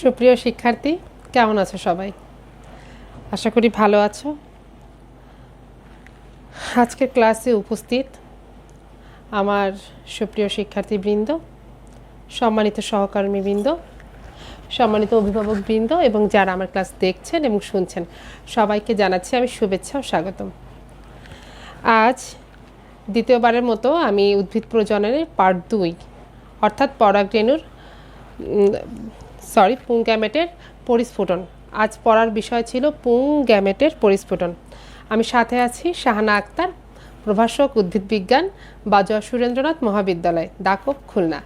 সুপ্রিয় শিক্ষার্থী, কেমন আছো সবাই? আশা করি ভালো আছো। আজকের ক্লাসে উপস্থিত আমার সুপ্রিয় শিক্ষার্থীবৃন্দ, সম্মানিত সহকর্মীবৃন্দ, সম্মানিত অভিভাবকবৃন্দ এবং যারা আমার ক্লাস দেখছেন এবং শুনছেন, সবাইকে জানাচ্ছি আমি শুভেচ্ছা ও স্বাগতম। আজ দ্বিতীয়বারের মতো আমি উদ্ভিদ প্রজননের পার্ট 2 অর্থাৎ পুং গ্যামেটের পরিস্ফুটন। আজ পড়ার বিষয় ছিল পুং গ্যামেটের পরিস্ফুটন। আমি সাথে আছি শাহানা আক্তার, প্রভাষক উদ্ভিদ বিজ্ঞান, বাজোয়া সুরেন্দ্রনাথ মহাবিদ্যালয়, দাকব, খুলনা।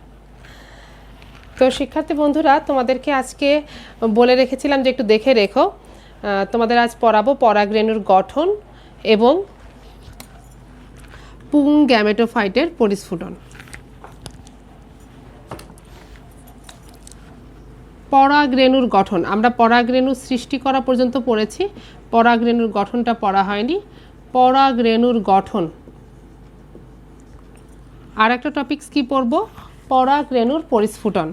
তো শিক্ষার্থী বন্ধুরা, তোমাদেরকে আজকে বলে রেখেছিলাম যে একটু দেখে রেখো। তোমাদের আজ পড়াবো পরাগরেণুর গঠন এবং পুং গ্যামেটোফাইটের পরিস্ফুটন। পরাগরেণুর গঠন, আমরা পরাগরেণু সৃষ্টি করা পর্যন্ত পড়েছি, পরাগরেণুর গঠনটা পড়া হয়নি। পরাগরেণুর গঠন আর একটা টপিকস কি পড়ব? পরাগরেণুর পরিস্ফুটন।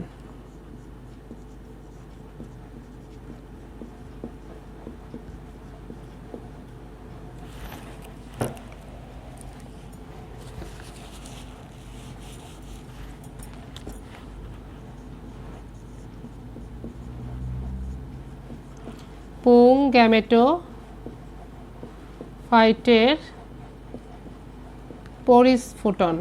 পুং গ্যামেটোফাইটের পরিস্ফুটন।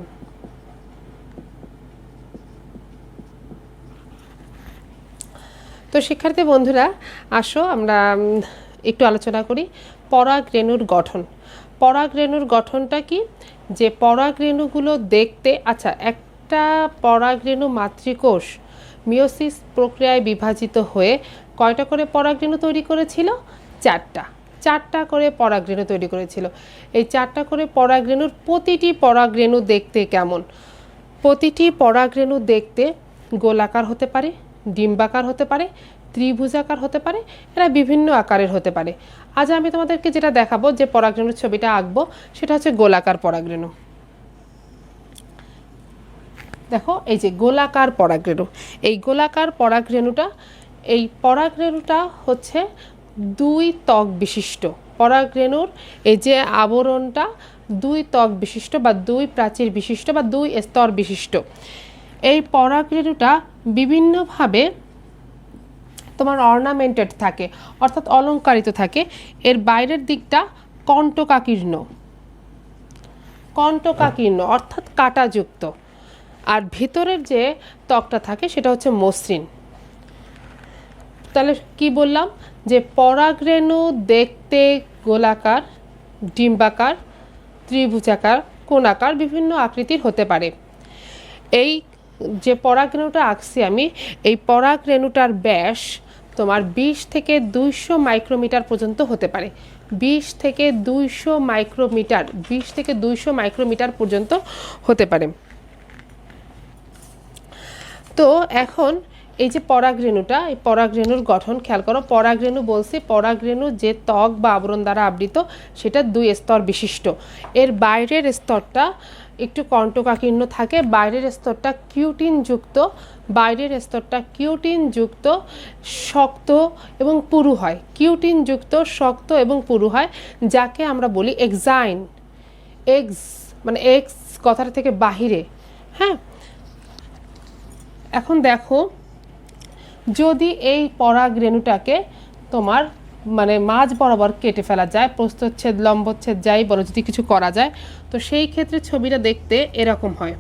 তো শিক্ষার্থী বন্ধুরা, আসো আমরা একটু আলোচনা করি পরাগরেণুর গঠন। পরাগরেণুর গঠনটা কি? যে পরাগরেণুগুলো দেখতে, আচ্ছা, একটা পরাগরেণু মাতৃকোষ মিওসিস প্রক্রিয়ায় বিভাজিত হয়ে কয়টা করে পরাগরেণু তৈরি করেছিল? চারটা করে পরাগরেণু তৈরি করেছিল। এই চারটা করে পরাগরেণুর প্রতিটি পরাগরেণু দেখতে কেমন? প্রতিটি পরাগরেণু দেখতে গোলাকার হতে পারে, ডিম্বাকার হতে পারে, ত্রিভুজাকার হতে পারে, এরা বিভিন্ন আকারের হতে পারে। আজ আমি তোমাদেরকে যেটা দেখাবো, যে পরাগরেণুর ছবিটা আঁকবো, সেটা হচ্ছে গোলাকার পরাগরেণু। দেখো, এই যে গোলাকার পরাগরেণু, এই গোলাকার পরাগরেণুটা হচ্ছে দুই ত্বক বিশিষ্ট। পরাগরেণুর এই যে আবরণটা দুই ত্বক বিশিষ্ট বা দুই প্রাচীর বিশিষ্ট বা দুই স্তর বিশিষ্ট। এই পরাগরেণুটা বিভিন্নভাবে তোমার অর্নামেন্টেড থাকে, অর্থাৎ অলংকারিত থাকে। এর বাইরের দিকটা কণ্টকাকীর্ণ অর্থাৎ কাঁটাযুক্ত, আর ভিতরের যে ত্বকটা থাকে সেটা হচ্ছে মসৃণ। তাহলে কি বললাম? যে পরাগরেণু দেখতে গোলাকার, ডিম্বাকার, ত্রিভুজাকার, কোণাকার, বিভিন্ন আকৃতির হতে পারে। এই যে পরাগরেণুটা আঁকছি আমি, এই পরাগরেণুটার ব্যাস তোমার 20 থেকে 200 মাইক্রোমিটার পর্যন্ত হতে পারে। 20 থেকে 200 মাইক্রোমিটার পর্যন্ত হতে পারে। তো এখন এই যে পরাগরেণুটা, এই পরাগরেণুর গঠন খেয়াল করো। পরাগরেণু বলছি, পরাগরেণু যে ত্বক বা আবরণ দ্বারা আবৃত, সেটা দুই স্তর বিশিষ্ট। এর বাইরের স্তরটা একটু কণ্টকাকীর্ণ থাকে, বাইরের স্তরটা কিউটিনযুক্ত, শক্ত এবং পুরু হয়। কিউটিনযুক্ত, শক্ত এবং পুরু হয়, যাকে আমরা বলি এক্সাইন। মানে এক্স কথাটা থেকে বাহিরে। হ্যাঁ, এখন দেখো, যদি এই পরাগরেণুটাকে তোমার মানে মাঝ বরাবর কেটে ফেলা যায়, প্রস্থচ্ছেদ, লম্বচ্ছেদ যাই বলো, যদি কিছু করা যায়, তো সেই ক্ষেত্রে ছবিটা দেখতে এরকম হয়।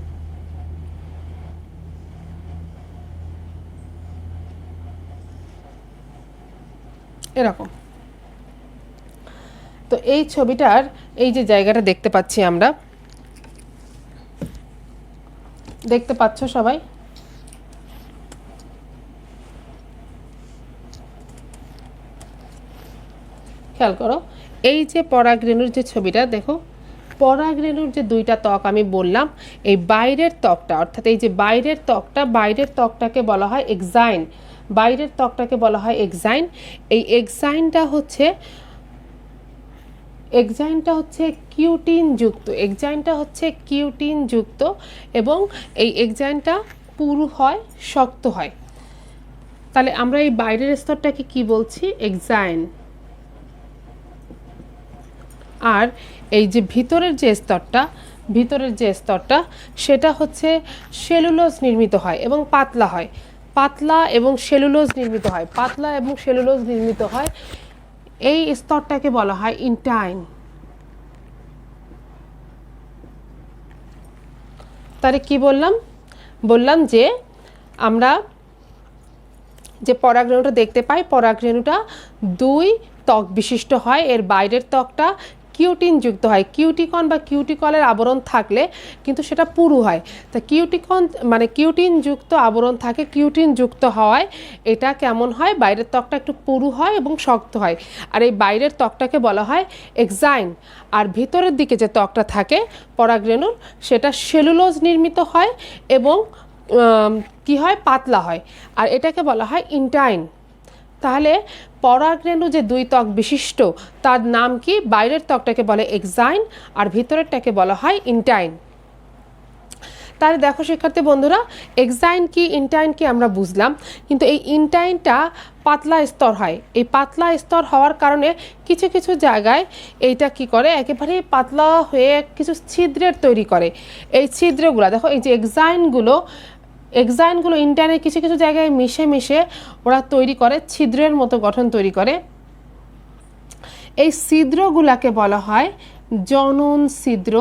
এরকম। তো এই ছবিটার এই যে জায়গাটা দেখতে পাচ্ছি আমরা, দেখতে পাচ্ছ সবাই? খেয়াল করো, এই যে পরাগরেণুর যে ছবিটা দেখো, পরাগরেণুর যে দুইটা ত্বক আমি বললাম, এই বাইরের ত্বকটা, অর্থাৎ এই যে বাইরের ত্বকটাকে বলা হয় এক্সাইন। এই এক্সাইনটা হচ্ছে কিউটিনযুক্ত এবং এই এক্সাইনটা পুরু হয়, শক্ত হয়। তাহলে আমরা এই বাইরের স্তরটাকে কি বলছি? এক্সাইন। আর এই যে ভিতরের যে স্তরটা সেটা হচ্ছে সেলুলোজ নির্মিত হয় এবং পাতলা হয়, পাতলা এবং সেলুলোজ নির্মিত হয়। এই স্তরটাকে বলা হয় ইন্টাইন। তাহলে কি বললাম যে আমরা যে পরাগরেণুটা দেখতে পাই, পরাগরেণুটা 2 ত্বক বিশিষ্ট হয়। এর বাইরের ত্বকটা কিউটিন যুক্ত হয়। কিউটিকন বা কিউটিকলের আবরণ থাকলে কিন্তু সেটা পুরু হয়। তা কিউটিকন মানে কিউটিন যুক্ত আবরণ থাকে, কিউটিন যুক্ত হওয়ায় এটা কেমন হয়? বাইরের ত্বকটা একটু পুরু হয় এবং শক্ত হয়। আর এই বাইরের ত্বকটাকে বলা হয় এক্সাইন। আর ভিতরের দিকে যে ত্বকটা থাকে পরাগরেণুর, সেটা সেলুলোজ নির্মিত হয় এবং কি হয়? পাতলা হয়। আর এটাকে বলা হয় ইন্টাইন। তাহলে পরাগরেণু যে 2 ত্বক বিশিষ্ট, তার নাম কি? বাইরের ত্বকটাকে বলে এক্সাইন আর ভিতরেরটাকে বলা হয় ইন্টাইন। তাহলে দেখো শিক্ষার্থী বন্ধুরা, এক্সাইন কি ইন্টাইন কি আমরা বুঝলাম, কিন্তু এই ইন্টাইনটা পাতলা স্তর হয়। এই পাতলা স্তর হওয়ার কারণে কিছু কিছু জায়গায় এইটা কি করে? একেবারে পাতলা হয়ে কিছু ছিদ্রের তৈরি করে। এই ছিদ্রগুলো দেখো, এই যে এক্সাইনগুলো ইন্টাইনের কিছু কিছু জায়গায় মিশে ওরা তৈরি করে ছিদ্রের মতো গঠন তৈরি করে। এই ছিদ্রগুলাকে বলা হয় জনন ছিদ্র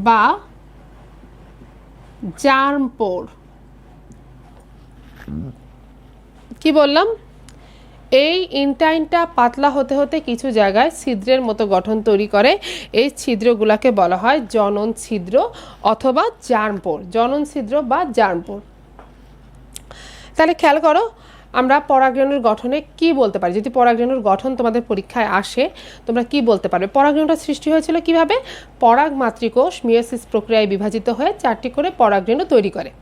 বা জার্ম পোর। কি বললাম? এই ইন্টাইনটা পাতলা হতে হতে কিছু জায়গায় ছিদ্রের মতো গঠন তৈরি করে। এই ছিদ্রগুলাকে বলা হয় জনন ছিদ্র অথবা জার্ম পোর, জনন ছিদ্র বা জার্ম পোর। তাহলে খেয়াল করো, আমরা পরাগরেণুর গঠনে কি বলতে পারি? যদি পরাগরেণুর গঠন তোমাদের পরীক্ষায় আসে, তোমরা কি বলতে পারবে? পরাগরেণুটা সৃষ্টি হয়েছিল কিভাবে? পরাগ মাতৃকোষ মিয়োসিস প্রক্রিয়ায় বিভাজিত হয়ে 4টি করে পরাগরেণু তৈরি করে।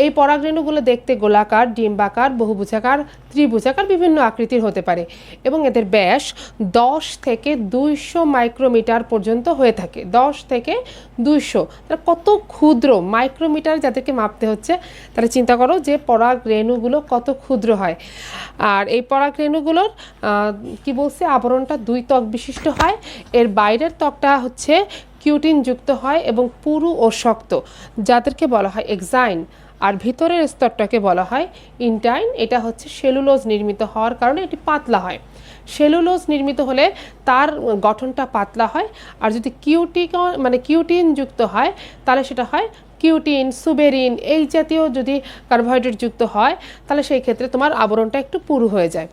এই পরাগরেণুগুলো দেখতে গোলাকার, ডিম্বাকার, বহুভুজাকার, ত্রিভুজাকার বিভিন্ন আকৃতির হতে পারে এবং এদের ব্যাস 10 থেকে 200 মাইক্রোমিটার পর্যন্ত হয়ে থাকে। 10 থেকে 200, তারা কত ক্ষুদ্র! মাইক্রোমিটার যাদেরকে মাপতে হচ্ছে, তারা চিন্তা করো যে পরাগরেণুগুলো কত ক্ষুদ্র হয়। আর এই পরাগরেণুগুলোর কি বলছে? আবরণটা 2 ত্বক বিশিষ্ট হয়। এর বাইরের ত্বকটা হচ্ছে কিউটিন যুক্ত হয় এবং পুরু ও শক্ত, যাদেরকে বলা হয় এক্সাইন। আর ভিতরের স্তরটাকে বলা হয় ইন্টাইন। এটা হচ্ছে সেলুলোজ নির্মিত হওয়ার কারণে এটি পাতলা হয়। সেলুলোজ নির্মিত হলে তার গঠনটা পাতলা হয়। আর যদি কিউটিন যুক্ত হয়, তাহলে সেটা হয় কিউটিন, সুবেরিন এই জাতীয় যদি কার্বোহাইড্রেট যুক্ত হয়, তাহলে সেই ক্ষেত্রে তোমার আবরণটা একটু পুরু হয়ে যায়।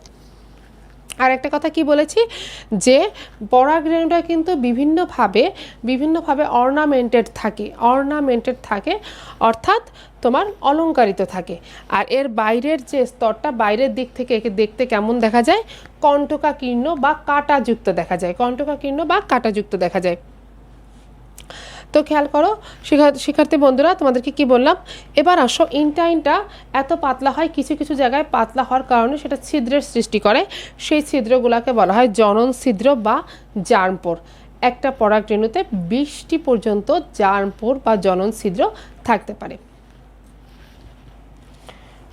আর একটা কথা কি বলেছি, যে পরাগরেণুটা কিন্তু বিভিন্নভাবে অর্নামেন্টেড থাকে, অর্থাৎ তোমার অলংকারিত থাকে। আর এর বাইরের যে স্তরটা, বাইরের দিক থেকে একে দেখতে কেমন দেখা যায়? কণ্টকাকীর্ণ বা কাঁটাযুক্ত দেখা যায়। তো খেয়াল করো শিক্ষার্থী বন্ধুরা, তোমাদেরকে কি বললাম? এবার আসো, ইন্টাইনটা এত পাতলা হয়, কিছু কিছু জায়গায় পাতলা হওয়ার কারণে সেটা ছিদ্রের সৃষ্টি করে। সেই ছিদ্রগুলোকে বলা হয় জনন ছিদ্র বা জার্ম পোর। একটা পরাগরেণুতে 20টি পর্যন্ত জার্ম পোর বা জনন ছিদ্র থাকতে পারে।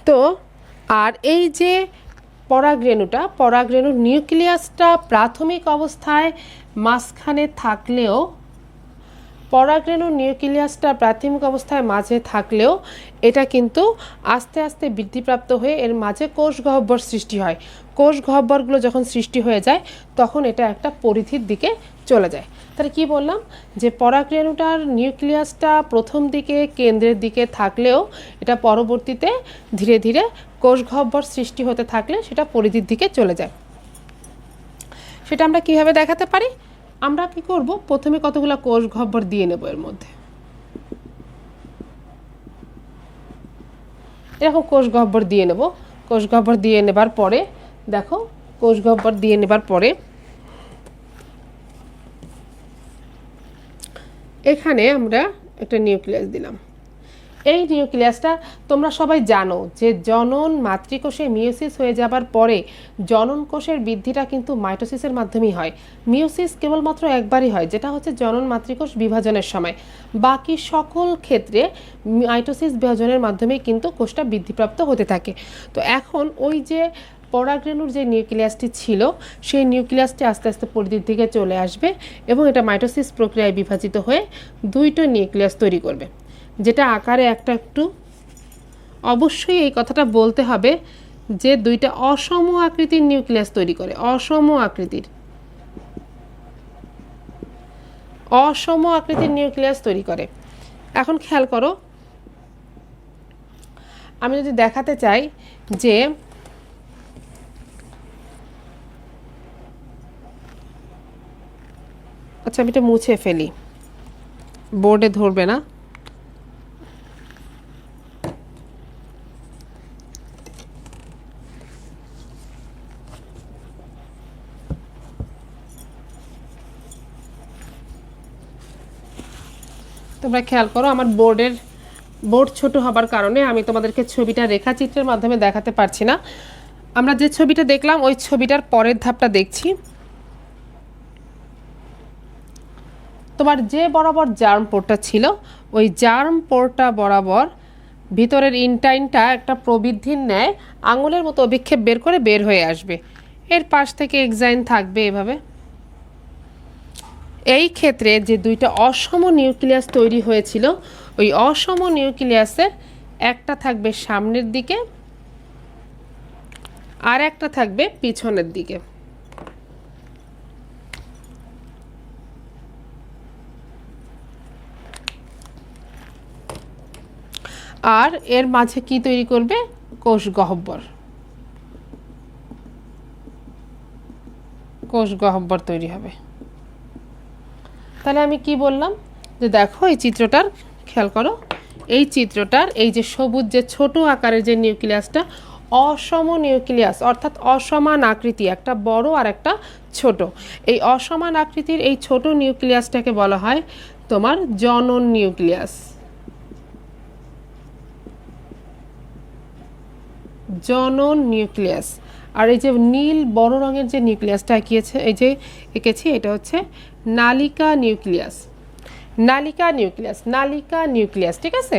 তো আর এই যে পরাগরেণুর নিউক্লিয়াসটা প্রাথমিক অবস্থায় মাঝখানে থাকলেও, মাঝে থাকলেও এটা কিন্তু আস্তে আস্তে বৃদ্ধিপ্রাপ্ত হয়ে এর মাঝে কোষ গহ্বর সৃষ্টি হয়। কোষ গহ্বরগুলো যখন সৃষ্টি হয়ে যায়, তখন এটা একটা পরিধির দিকে চলে যায়। তাহলে কি বললাম? যে পরাগরেণুটার নিউক্লিয়াসটা প্রথম দিকে কেন্দ্রের দিকে থাকলেও এটা পরবর্তীতে ধীরে ধীরে কোষ গহ্বর সৃষ্টি হতে থাকলে সেটা পরিধির দিকে চলে যায়। সেটা আমরা কিভাবে দেখাতে পারি? আমরা কি করব? প্রথমে কতগুলো কোষ গহ্বর দিয়ে নেব এর মধ্যে। এরকম কোষ গহ্বর দিয়ে নেব। কোষ গহ্বর দিয়ে নেবার পরে দেখো, কোষ গহ্বর দিয়ে নেবার পরে এখানে আমরা একটা নিউক্লিয়াস দিলাম। এই নিউক্লিয়াসটা তোমরা সবাই জানো যে জনন মাতৃকোষে মিওসিস হয়ে যাবার পরে জনন কোষের বৃদ্ধিটা কিন্তু মাইটোসিসের মাধ্যমেই হয়। মিওসিস কেবলমাত্র একবারই হয়, যেটা হচ্ছে জনন মাতৃকোষ বিভাজনের সময়। বাকি সকল ক্ষেত্রে মাইটোসিস বিভাজনের মাধ্যমেই কিন্তু কোষটা বৃদ্ধিপ্রাপ্ত হতে থাকে। তো এখন ওই যে পরাগরেণুর যে নিউক্লিয়াসটি ছিল সেই নিউক্লিয়াসটি আস্তে আস্তে পরিধির দিকে চলে আসবে এবং এটা মাইটোসিস প্রক্রিয়ায় বিভাজিত হয়ে দুইটা নিউক্লিয়াস তৈরি করবে, যেটা আকারে একটা একটু অবশ্যই এই কথাটা বলতে হবে যে দুইটা অসম আকৃতির নিউক্লিয়াস তৈরি করে, অসম আকৃতির নিউক্লিয়াস তৈরি করে। এখন খেয়াল করো, আমি যদি দেখাতে চাই যে আচ্ছা আমি এটা মুছে ফেলি, বোর্ডে ধরবে না। তোমরা খেয়াল করো, আমার বোর্ড ছোট হবার কারণে আমি তোমাদেরকে ছবিটা রেখাচিত্রের মাধ্যমে দেখাতে পারছি না। আমরা যে ছবিটা দেখলাম ওই ছবিটার পরের ধাপটা দেখছি। তোমার যে বরাবর জার্ম পোরটা ছিল ওই জার্ম পোরটা বরাবর ভিতরের ইনটাইনটা একটা প্রবৃদ্ধির ন্যায় আঙুলের মতো অভিক্ষেপ বের করে বের হয়ে আসবে। এর পাশ থেকে এক্সাইন থাকবে এভাবে। এই ক্ষেত্রে যে দুইটা অসম নিউক্লিয়াস তৈরি হয়েছিল ওই অসম নিউক্লিয়াসের একটা থাকবে সামনের দিকে আর একটা থাকবে পিছনের দিকে। আর এর মাঝে কি তৈরি করবে? কোষ গহ্বর তৈরি হবে। তাহলে আমি কি বললাম যে দেখো এই চিত্রটার খেয়াল করো, এই চিত্রটার এই যে সবুজ যে ছোট আকারের যে নিউক্লিয়াসটা অসম নিউক্লিয়াস, অর্থাৎ অসমান আকৃতি, একটা বড় আর একটা ছোট। এই অসমান আকৃতির এই ছোট নিউক্লিয়াসটাকে বলা হয় তোমার জনন নিউক্লিয়াস। আর এই যে নীল বড় রঙের যে নিউক্লিয়াসটা এঁকেছি এটা হচ্ছে নালিকা নিউক্লিয়াস। ঠিক আছে।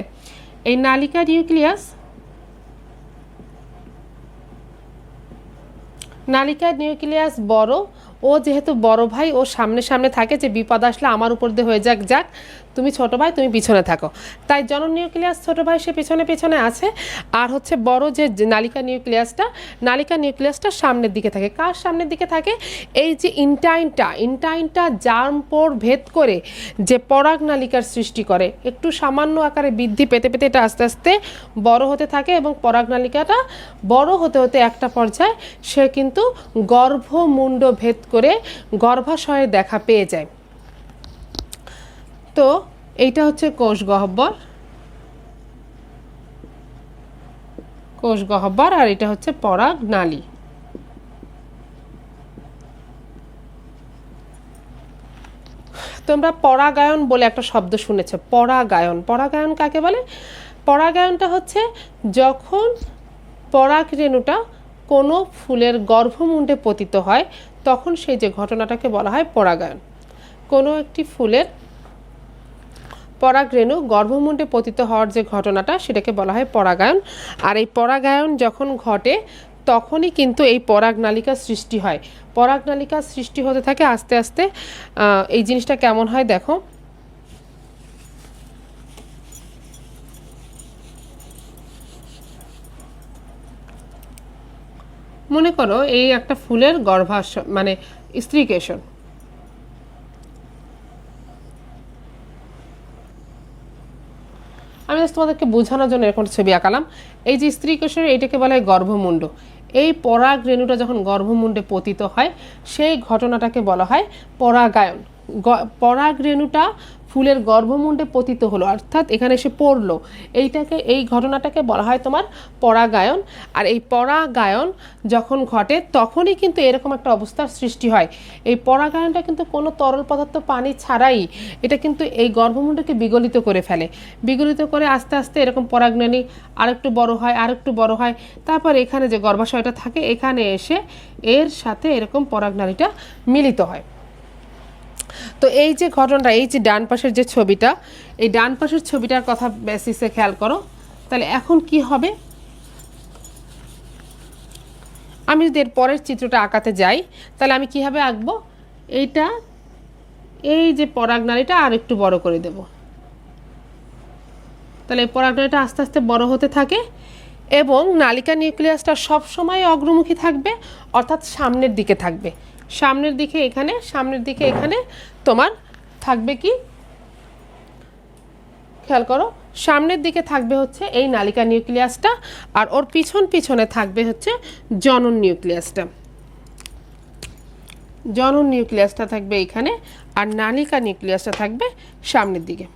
এই নালিকা নিউক্লিয়াস বড়, ও যেহেতু বড় ভাই ও সামনে থাকে যে বিপদ আসলে আমার উপর দিয়ে হয়ে যাক, তুমি ছোট ভাই তুমি পিছনে থাকো, তাই জনন নিউক্লিয়াস ছোট ভাই সে পিছনে আছে। আর হচ্ছে বড় যে নালিকা নিউক্লিয়াসটা সামনের দিকে থাকে। কার সামনের দিকে থাকে? এই যে ইনটাইনটা জার্ম পোর ভেদ করে যে পরাগ নালিকার সৃষ্টি করে, একটু সামান্য আকারে বৃদ্ধি পেতে এটা আস্তে আস্তে বড় হতে থাকে এবং পরাগ নালিকাটা বড় হতে একটা পর্যায়ে সে কিন্তু গর্ভমুণ্ড ভেদ করে গর্ভাশয়ের দেখা পেয়ে যায়। তো এইটা হচ্ছে কোষ গহ্বর আর এটা হচ্ছে পরাগ নালী। তোমরা পরাগায়ন বলে একটা শব্দ শুনেছ, পরাগায়ন কাকে বলে? পরাগায়নটা হচ্ছে যখন পরাগরেণুটা কোনো ফুলের গর্ভমুণ্ডে পতিত হয় তখন সেই যে ঘটনাটাকে বলা হয় পরাগায়ন। কোনো একটি ফুলের পরাগরেণু গর্ভমুণ্ডে পতিত হওয়ার যে ঘটনাটা সেটাকে বলা হয় পরাগায়ন। আর এই পরাগায়ন যখন ঘটে তখনই কিন্তু এই পরাগনালিকা সৃষ্টি হয়। পরাগনালিকা সৃষ্টি হতে থাকে আস্তে আস্তে। এই জিনিসটা কেমন হয় দেখো, মনে করো এই একটা ফুলের মানে স্ত্রীকেশন। আমি তোমাদেরকে বোঝানোর জন্য এরকম ছবি আঁকালাম। এই যে স্ত্রীকেশন এইটাকে বলা হয় গর্ভমুণ্ড। এই পরাগ রেণুটা যখন গর্ভমুণ্ডে পতিত হয় সেই ঘটনাটাকে বলা হয় পরাগায়ন। পরাগ রেণুটা ফুলের গর্ভমুণ্ডে পতিত হলো, অর্থাৎ এখানে এসে পড়লো, এই ঘটনাটাকে বলা হয় তোমার পরাগায়ন। আর এই পরাগায়ন যখন ঘটে তখনই কিন্তু এরকম একটা অবস্থার সৃষ্টি হয়। এই পরাগায়নটা কিন্তু কোনো তরল পদার্থ পানি ছাড়াই এটা কিন্তু এই গর্ভমুণ্ডকে বিগলিত করে ফেলে। বিগলিত করে আস্তে আস্তে এরকম পরাগনালী আরেকটু বড় হয়, আরেকটু বড় হয়, তারপর এখানে যে গর্ভাশয়টা থাকে এখানে এসে এর সাথে এরকম পরাগনালীটা মিলিত হয়। তো এই যে ঘটনাটা, এই যে ডান পাশের যে ছবিটা, এই ডান পাশের ছবিটার কথা বেসিসে খেয়াল করো। তাহলে এখন কি হবে, আমি যদি এর পরের চিত্রটা আঁকাতে যাই তাহলে আমি কীভাবে আঁকবো, এইটা এই যে পরাগনালীটা আর একটু বড় করে দেব। তাহলে এই পরাগনালীটা আস্তে আস্তে বড় হতে থাকে এবং নালিকা নিউক্লিয়াসটা সবসময় অগ্রমুখী থাকবে, অর্থাৎ সামনের দিকে থাকবে। সামনের দিকে এখানে তোমার থাকবে কি, খেয়াল করো, সামনের দিকে থাকবে হচ্ছে এই নালিকা নিউক্লিয়াসটা, আর ওর পিছনে থাকবে হচ্ছে জনন নিউক্লিয়াসটা। জনন নিউক্লিয়াসটা থাকবে এখানে, আর নালিকা নিউক্লিয়াসটা থাকবে সামনের দিকে,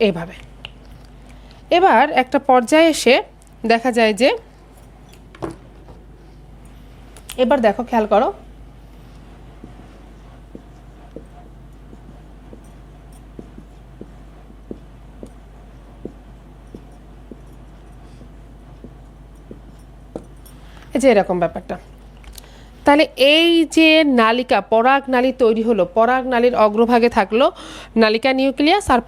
এইভাবে। এবার একটা পর্যায়ে এসে দেখা যায় যে, এবার দেখো খেয়াল করো, এই যে এরকম ব্যাপারটা। তাহলে এই যে নালিকা পরাগ নালী তৈরি হলো, পরাগ নালীর অগ্রভাগে থাকলো নালিকা নিউক্লিয়াস, আর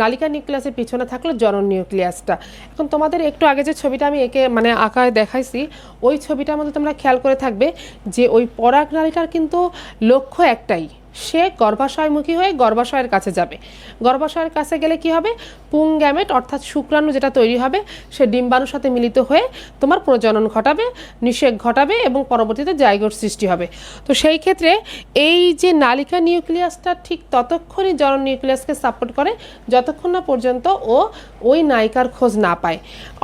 নালিকা নিউক্লিয়াসের পিছনে থাকলো জনন নিউক্লিয়াসটা। এখন তোমাদের একটু আগে যে ছবিটা আমি একে মানে আঁকায় দেখাইছি, ওই ছবিটার মধ্যে তোমরা খেয়াল করে থাকবে যে ওই পরাগ নালীটার কিন্তু লক্ষ্য একটাই, সে গর্ভাশয়মুখী হয়ে গর্ভাশয়ের কাছে যাবে। গর্ভাশয়ের কাছে গেলে কি হবে, পুং গ্যামেট অর্থাৎ শুক্রাণু যেটা তৈরি হবে সে ডিম্বাণুর সাথে মিলিত হয়ে তোমার প্রজনন ঘটাবে, নিষেক ঘটাবে এবং পরবর্তীতে জাইগোট সৃষ্টি হবে। তো সেই ক্ষেত্রে এই যে নালিকা নিউক্লিয়াসটা ঠিক ততক্ষণই জনন নিউক্লিয়াসকে সাপোর্ট করে যতক্ষণ না পর্যন্ত ও ওই নায়িকার খোঁজ না পায়।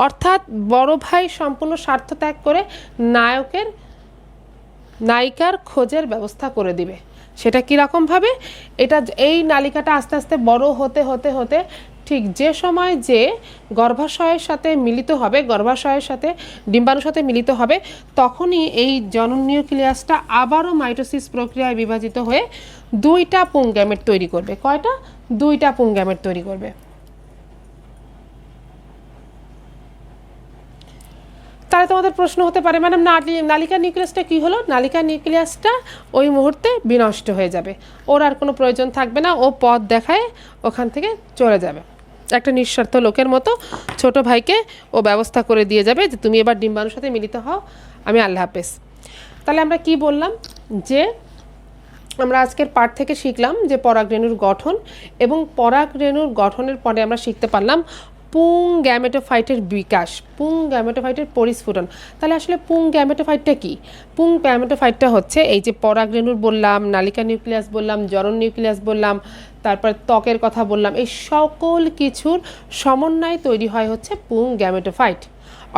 অর্থাৎ বড় ভাই সম্পূর্ণ স্বার্থ ত্যাগ করে নায়িকার খোঁজের ব্যবস্থা করে দিবে। সেটা কীরকমভাবে, এই নালিকাটা আস্তে আস্তে বড় হতে হতে হতে ঠিক যে সময় যে গর্ভাশয়ের সাথে মিলিত হবে, গর্ভাশয়ের সাথে ডিম্বাণুর সাথে মিলিত হবে, তখনই এই জনন নিউক্লিয়াসটা আবারও মাইটোসিস প্রক্রিয়ায় বিভাজিত হয়ে দুইটা পুং গ্যামেট তৈরি করবে। কয়টা? দুইটা পুং গ্যামেট তৈরি করবে। তাহলে তোমাদের প্রশ্ন হতে পারে, ম্যাডাম নালিকা নিউক্লিয়াসটা কী হলো? নালিকা নিউক্লিয়াসটা ওই মুহূর্তে বিনষ্ট হয়ে যাবে, ওর আর কোনো প্রয়োজন থাকবে না, ও পথ দেখায় ওখান থেকে চলে যাবে। একটা নিঃস্বার্থ লোকের মতো ছোট ভাইকে ও ব্যবস্থা করে দিয়ে যাবে যে তুমি এবার ডিম্বাণুর সাথে মিলিত হও, আমি আল্লাহ হাফেজ। তাহলে আমরা কি বললাম, যে আমরা আজকের পাঠ থেকে শিখলাম যে পরাগরেণুর গঠন, এবং পরাগরেণুর গঠনের পরে আমরা শিখতে পারলাম পুং গ্যামেটোফাইটের বিকাশ, পুং গ্যামেটোফাইটের পরিস্ফুটন। তাহলে আসলে পুং গ্যামেটোফাইটটা কি? পুং গ্যামেটোফাইটটা হচ্ছে এই যে পরাগরেণুর বললাম, নালিকা নিউক্লিয়াস বললাম, জনন নিউক্লিয়াস বললাম, তারপর ত্বকের কথা বললাম, এই সকল কিছুর সমন্বয়ে তৈরি হয় হচ্ছে পুং গ্যামেটোফাইট।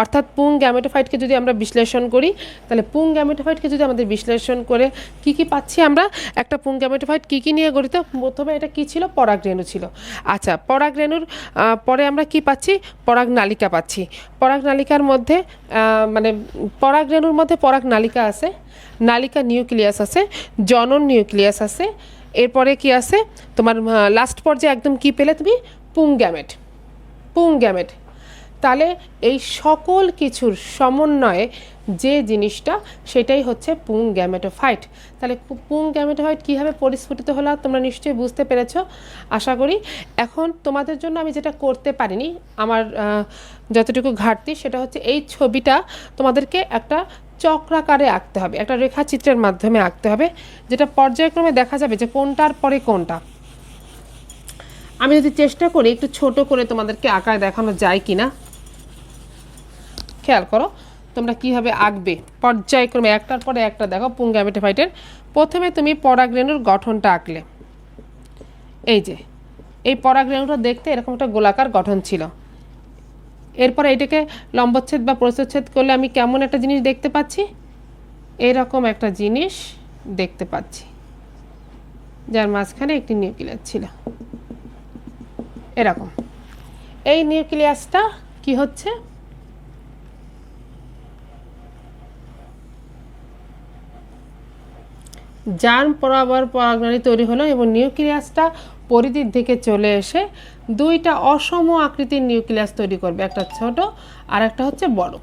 অর্থাৎ পুং গ্যামেটোফাইটকে যদি আমরা বিশ্লেষণ করি, তাহলে পুং গ্যামেটোফাইটকে যদি আমাদের বিশ্লেষণ করে কি পাচ্ছি আমরা, একটা পুং গ্যামেটোফাইট কী নিয়ে গঠিত? প্রথমে এটা কি ছিল? পরাগরেণু ছিল। আচ্ছা, পরাগরেণুর পরে আমরা কি পাচ্ছি? পরাগনালিকা পাচ্ছি। পরাগনালিকার মধ্যে মানে পরাগরেণুর মধ্যে পরাগনালিকা আছে, নালিকা নিউক্লিয়াস আছে, জনন নিউক্লিয়াস আছে, এরপরে কি আছে তোমার লাস্ট পর্যায়ে একদম কি পেলে তুমি? পুং গ্যামেট। পুং গ্যামেট। তাহলে এই সকল কিছুর সমন্বয়ে যে জিনিসটা, সেটাই হচ্ছে পুং গ্যামেটোফাইট। তাহলে পুং গ্যামেটোফাইট কীভাবে পরিস্ফুটিত হলো তোমরা নিশ্চয়ই বুঝতে পেরেছো আশা করি। এখন তোমাদের জন্য আমি যেটা করতে পারিনি, আমার যতটুকু ঘাটতি, সেটা হচ্ছে এই ছবিটা তোমাদেরকে একটা চক্রাকারে আঁকতে হবে, একটা রেখাচিত্রের মাধ্যমে আঁকতে হবে, যেটা পর্যায়ক্রমে দেখা যাবে যে কোনটার পরে কোনটা। আমি যদি চেষ্টা করি একটু ছোট করে তোমাদেরকে আঁকায় দেখানো যায় কিনা, খেয়াল করো তোমরা কীভাবে আঁকবে পর্যায়ক্রমে, একটার পরে একটা। দেখো পুং গ্যামেটোফাইটের প্রথমে তুমি পরাগরেণুর গঠনটা আঁকলে, এই যে এই পরাগরেণুটা দেখতে এরকম একটা গোলাকার গঠন ছিল। এরপরে এটাকে লম্বচ্ছেদ বা প্রস্থচ্ছেদ করলে আমি কেমন একটা জিনিস দেখতে পাচ্ছি? এরকম একটা জিনিস দেখতে পাচ্ছি। যার মাঝখানে একটি নিউক্লিয়াস ছিল এরকম। এই নিউক্লিয়াসটা কি হচ্ছে, জার্ম বরাবর পরাগনালী তৈরি হলো এবং নিউক্লিয়াসটা পরিধির দিকে চলে এসে দুইটা অসম আকৃতির নিউক্লিয়াস তৈরি করবে, একটা ছোট আর একটা হচ্ছে বড়।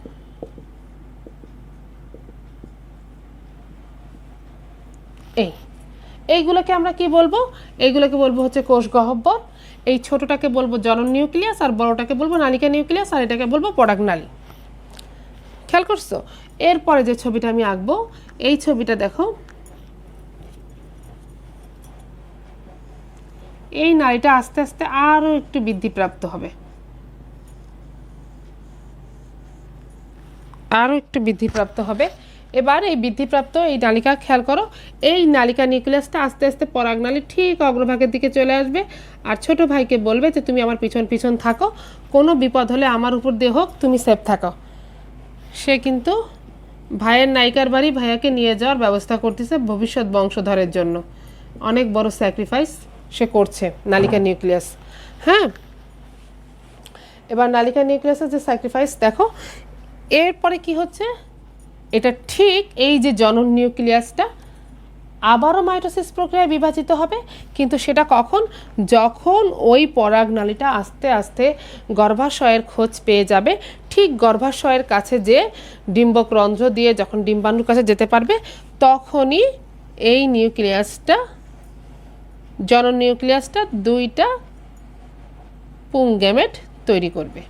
এইগুলোকে আমরা কি বলবো, এইগুলোকে বলবো হচ্ছে কোষ গহ্বর। এই ছোটটাকে বলবো জনন নিউক্লিয়াস আর বড়টাকে বলবো নালিকা নিউক্লিয়াস আর এটাকে বলবো পরাগনালী। খেয়াল করছো? এরপরে যে ছবিটা আমি আঁকবো, এই ছবিটা দেখো, এই নালীটা আস্তে আস্তে আরো একটু বৃদ্ধিপ্রাপ্ত হবে, আরো একটু বৃদ্ধিপ্রাপ্ত হবে। এবার এই বৃদ্ধিপ্রাপ্ত এই নালিকা খেয়াল করো, এই নালিকা নিউক্লিয়াসটা আস্তে আস্তে পরাগনালী ঠিক অগ্রভাগের দিকে চলে আসবে আর ছোট ভাইকে বলবে যে তুমি আমার পিছন পিছন থাকো, কোনো বিপদ হলে আমার উপর দিয়ে হোক, তুমি সেফ থাকো। সে কিন্তু ভাইয়ের নায়িকার বাড়ি ভাইয়াকে নিয়ে যাওয়ার ব্যবস্থা করতেছে ভবিষ্যৎ বংশধরের জন্য। অনেক বড় স্যাক্রিফাইস সে করছে নালিকা নিউক্লিয়াস। হ্যাঁ, এবার নালিকা নিউক্লিয়াসের যে স্যাক্রিফাইস দেখো, এরপরে কি হচ্ছে, এটা ঠিক এই যে জনন নিউক্লিয়াসটা আবারও মাইটোসিস প্রক্রিয়ায় বিভাজিত হবে, কিন্তু সেটা কখন, যখন ওই পরাগনালীটা আস্তে আস্তে গর্ভাশয়ের খোঁজ পেয়ে যাবে, ঠিক গর্ভাশয়ের কাছে যে ডিম্বকরন্ধ্র দিয়ে যখন ডিম্বাণুর কাছে যেতে পারবে, তখনই এই নিউক্লিয়াসটা, জনন নিউক্লিয়াসটা দুইটা পুং গ্যামেট তৈরি করবে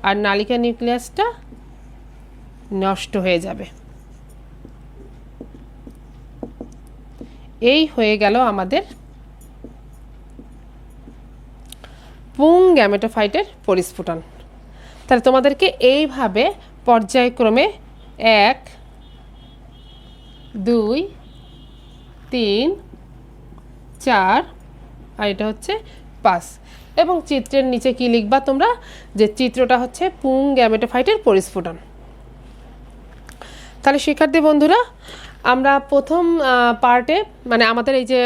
আর নালিকা নিউক্লিয়াসটা নষ্ট হয়ে যাবে। এই হয়ে গেল আমাদের পুং গ্যামেটোফাইটের পরিস্ফুটন। তাহলে তোমাদেরকে এইভাবে পর্যায়ক্রমে 1 2 3 4 আর এটা হচ্ছে 5, এবং চিত্রের নিচে কি লিখবা তোমরা, যে চিত্রটা হচ্ছে পুং গ্যামেটোফাইটের পরিস্ফুটন। তাহলে শিক্ষার্থী বন্ধুরা, আমরা প্রথম পার্টে, মানে আমাদের এই যে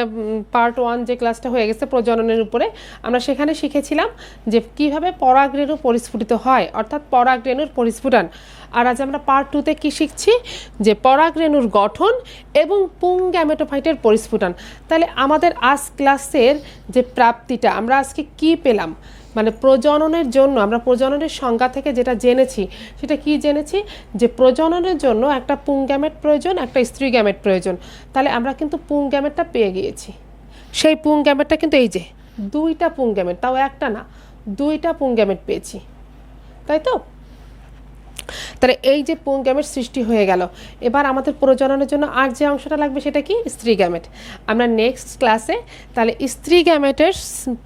পার্ট 1 যে ক্লাসটা হয়ে গেছে প্রজননের উপরে, আমরা সেখানে শিখেছিলাম যে কিভাবে পরাগরেণু পরিস্ফুটিত হয়, অর্থাৎ পরাগরেণুর পরিস্ফুটন। আর আজ আমরা পার্ট 2তে কি শিখছি, যে পরাগরেণুর গঠন এবং পুং গ্যামেটোফাইটের পরিস্ফুটন। তাহলে আমাদের আজ ক্লাসের যে প্রাপ্তিটা, আমরা আজকে কি পেলাম, মানে প্রজননের জন্য আমরা প্রজননের সংজ্ঞা থেকে যেটা জেনেছি, সেটা কি জেনেছি, যে প্রজননের জন্য একটা পুং গ্যামেট প্রয়োজন, একটা স্ত্রী গ্যামেট প্রয়োজন। তাহলে আমরা কিন্তু পুং গ্যামেটটা পেয়ে গিয়েছি। সেই পুং গ্যামেটটা কিন্তু এই যে দুইটা পুং গ্যামেট, তাও একটা না, দুইটা পুং গ্যামেট পেয়েছি, তাই তো? তাহলে এই যে পুং গ্যামেট সৃষ্টি হয়ে গেল, এবার আমাদের প্রজননের জন্য আর যে অংশটা লাগবে সেটা কি, স্ত্রী গ্যামেট। আমরা নেক্সট ক্লাসে তাহলে স্ত্রী গ্যামেটের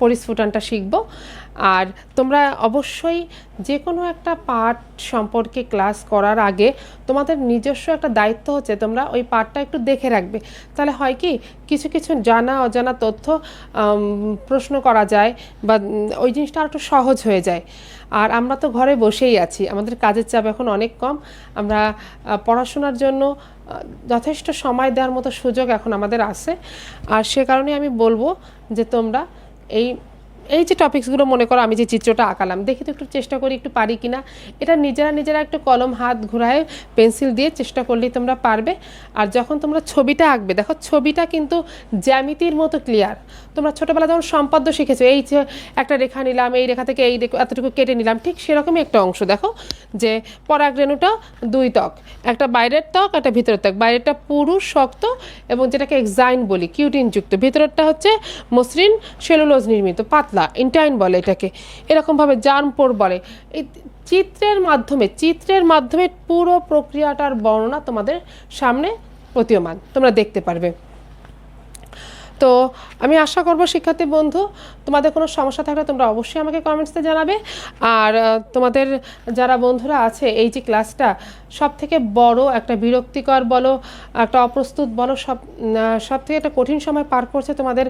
পরিস্ফুটনটা শিখব। আর তোমরা অবশ্যই যে কোনো একটা পার্ট সম্পর্কে ক্লাস করার আগে তোমাদের নিজস্ব একটা দায়িত্ব হচ্ছে তোমরা ওই পার্টটা একটু দেখে রাখবে। তাহলে হয় কি, কিছু কিছু জানা অজানা তথ্য প্রশ্ন করা যায় বা ওই জিনিসটা আর একটু সহজ হয়ে যায়। আর আমরা তো ঘরে বসেই আছি, আমাদের কাজের চাপ এখন অনেক কম, আমরা পড়াশোনার জন্য যথেষ্ট সময় দেওয়ার মতো সুযোগ এখন আমাদের আছে। আর সে কারণে আমি বলবো যে তোমরা এই যে টপিকসগুলো, মনে করো আমি যে চিত্রটা আঁকালাম, দেখি তো একটু চেষ্টা করি একটু পারি কিনা। এটা নিজেরা একটু কলম হাত ঘুরায় পেন্সিল দিয়ে চেষ্টা করলেই তোমরা পারবে। আর যখন তোমরা ছবিটা আঁকবে, দেখো ছবিটা কিন্তু জ্যামিতির মতো ক্লিয়ার। তোমরা ছোটোবেলা যখন সম্পাদ্য শিখেছো, এই যে একটা রেখা নিলাম, এই রেখা থেকে এই এতটুকু কেটে নিলাম, ঠিক সেরকমই একটা অংশ দেখো, যে পরাগরেণুটা 2 ত্বক, একটা বাইরের ত্বক একটা ভিতরের ত্বক, বাইরেরটা পুরু শক্ত এবং যেটাকে এক্সাইন বলি কিউটিনযুক্ত, ভিতরেরটা হচ্ছে মসৃণ সেলুলোজ নির্মিত পাতলা ইন্টাইন বলে এটাকে, এরকমভাবে জার্মপোর বলে। এই চিত্রের মাধ্যমে পুরো প্রক্রিয়াটার বর্ণনা তোমাদের সামনে প্রতীয়মান, তোমরা দেখতে পারবে। তো আমি আশা করব শিক্ষার্থী বন্ধু, তোমাদের কোনো সমস্যা থাকলে তোমরা অবশ্যই আমাকে কমেন্টসে জানাবে। আর তোমাদের যারা বন্ধুরা আছে, এই যে ক্লাসটা সব থেকে বড় একটা বিরক্তিকর বলো, একটা অপ্রস্তুত বলো, সব থেকে একটা কঠিন সময় পার করছে তোমাদের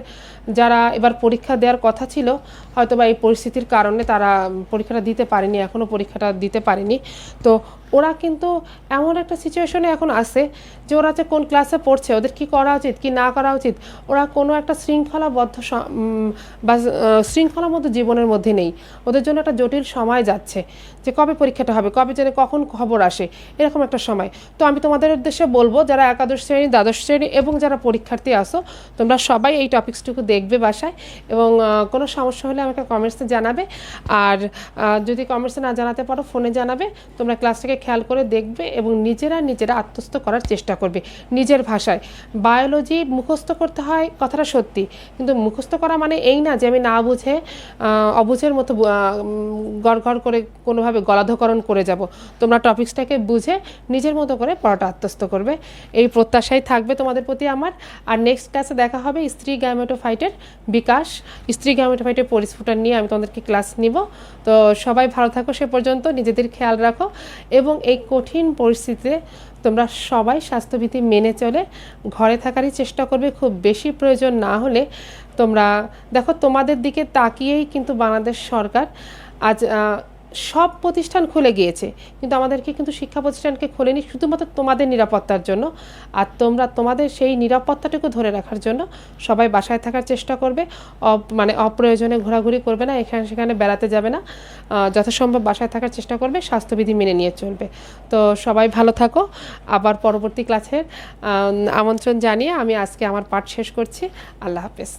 যারা এবার পরীক্ষা দেওয়ার কথা ছিল, হয়তো বা এই পরিস্থিতির কারণে তারা পরীক্ষাটা দিতে পারেনি, এখনও পরীক্ষাটা দিতে পারেনি। তো ওরা কিন্তু এমন একটা সিচুয়েশনে এখন আছে যে ওরা যে কোন ক্লাসে পড়ছে, ওদের কি করা উচিত কি না করা উচিত, ওরা কোনো একটা শৃঙ্খলাবদ্ধ বা শৃঙ্খলার মধ্যে জীবনের মধ্যে নেই। ওদের জন্য একটা জটিল সময় যাচ্ছে যে কবে পরীক্ষাটা হবে, কবে যেন কখন খবর আসে, এরকম একটা সময়। তো আমি তোমাদের উদ্দেশ্যে বলবো, যারা একাদশ শ্রেণী, দ্বাদশ শ্রেণী এবং যারা পরীক্ষার্থী আসো, তোমরা সবাই এই টপিকসটুকু দেখবে বাসায়, এবং কোনো সমস্যা হলে আমাকে কমেন্টসে জানাবে। আর যদি কমেন্টসে না জানাতে পারো, ফোনে জানাবে। তোমরা ক্লাসটাকে খেয়াল করে দেখবে এবং নিজেরা আত্মস্থ করার চেষ্টা করবে নিজের ভাষায়। বায়োলজি মুখস্থ করতে হয়, কথাটা সত্যি, কিন্তু মুখস্থ করা মানে এই না যে আমি না বুঝে অবুঝের মতো গড় করে কোনোভাবে গলাধকরণ করে যাব। তোমরা টপিক্সটাকে বুঝে নিজের মতো করে পড়াটা আত্মস্থ করবে, এই প্রত্যাশাই থাকবে তোমাদের প্রতি আমার। আর নেক্সট ক্লাসে দেখা হবে স্ত্রী গ্যামেটোফাইটের বিকাশ, স্ত্রী গ্যামেটোফাইটের পরিস্ফুটন নিয়ে আমি তোমাদেরকে ক্লাস নিব। তো সবাই ভালো থাকো, সে পর্যন্ত নিজেদের খেয়াল রাখো, এবং এই কঠিন পরিস্থিতিতে তোমরা সবাই স্বাস্থ্যবিধি মেনে চলে ঘরে থাকারই চেষ্টা করবে। খুব বেশি প্রয়োজন না হলে তোমরা দেখো, তোমাদের দিকে তাকিয়েই কিন্তু বাংলাদেশ সরকার আজ সব প্রতিষ্ঠান খুলে গিয়েছে, কিন্তু আমাদেরকে কিন্তু শিক্ষা প্রতিষ্ঠানকে খোলেনি শুধুমাত্র তোমাদের নিরাপত্তার জন্য। আর তোমরা তোমাদের সেই নিরাপত্তাটুকু ধরে রাখার জন্য সবাই বাসায় থাকার চেষ্টা করবে, মানে অপ্রয়োজনে ঘোরাঘুরি করবে না, এখানে সেখানে বেড়াতে যাবে না, যথাসম্ভব বাসায় থাকার চেষ্টা করবে, স্বাস্থ্যবিধি মেনে নিয়ে চলবে। তো সবাই ভালো থাকো। আবার পরবর্তী ক্লাসের আমন্ত্রণ জানিয়ে আমি আজকে আমার পাঠ শেষ করছি। আল্লাহ হাফেজ।